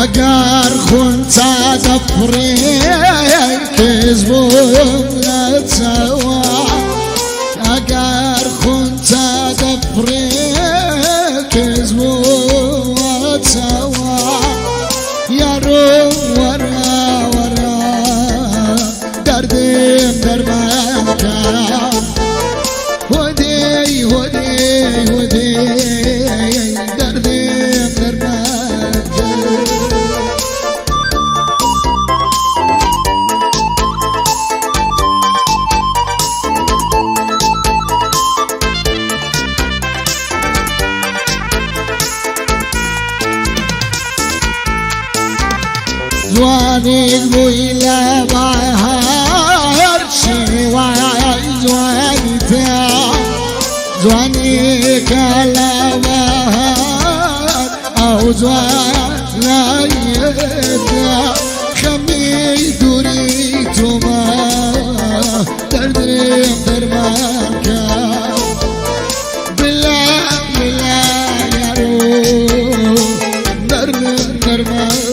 اگر خونتا دفری کزبون توا اگر خونتا دفری کزبون توا یارو ورا ورا دردم در من کن هدی هدی هدی دردم در من کن زواني قويلة بهار شواي زواني تا زواني كلا بهار أو زواني تا خمي دوري توما دردرم درمانكا بلا بلا يارو دردرم درمانكا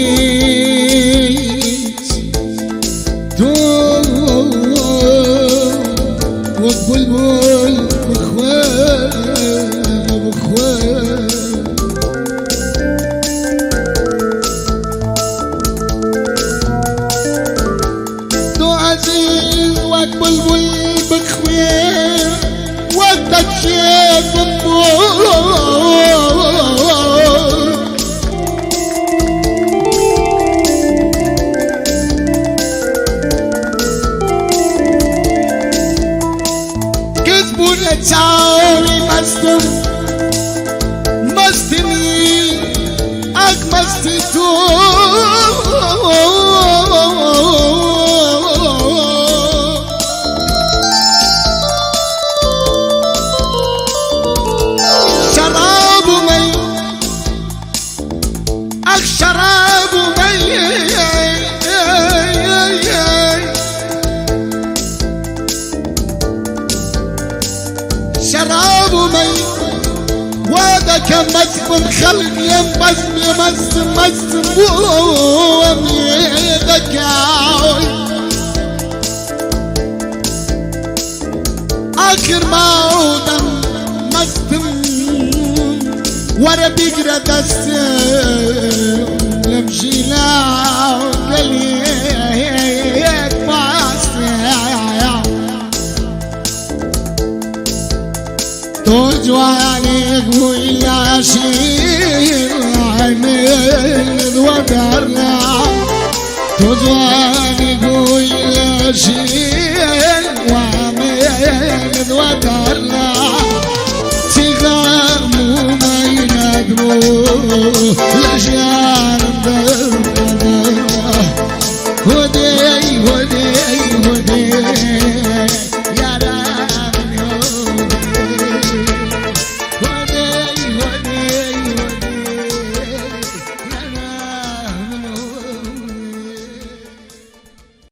عزيز دوم والبلبل بخوان بخوان دو عزيز والبلبل بخوان وقتك شيخ تعالي مستم مستني اك مستتو شراب مي اك شراب مي شراب مي وادك مسم خلق يمسم يمسم مسم وميدك آخر مودا مسم ورا بيقرا دستم يمشي لا قليك تو جواني قوية شير عمل ودرنا تو جواني قوية شير وعمل ودرنا تغامو ما ينقمو لجان